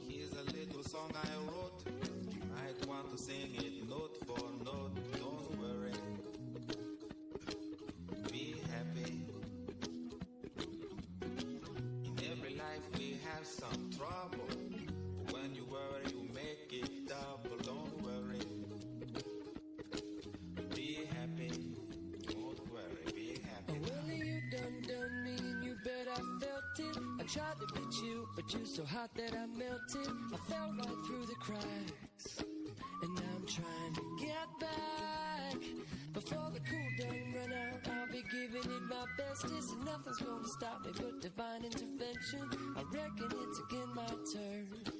Here's a little song I wrote. You might want to sing it note for note. Don't worry. Be happy. In every life we have some trouble. When you worry, you make it double. Don't worry. Be happy. Don't worry. Be happy. Well, you done me and you bet I felt it. I tried to beat you, but you're so hot that I melted. I fell right through the cracks, and now I'm trying to get back. Before the cool done run out, I'll be giving it my bestest, and nothing's gonna stop me but divine intervention. I reckon it's again my turn.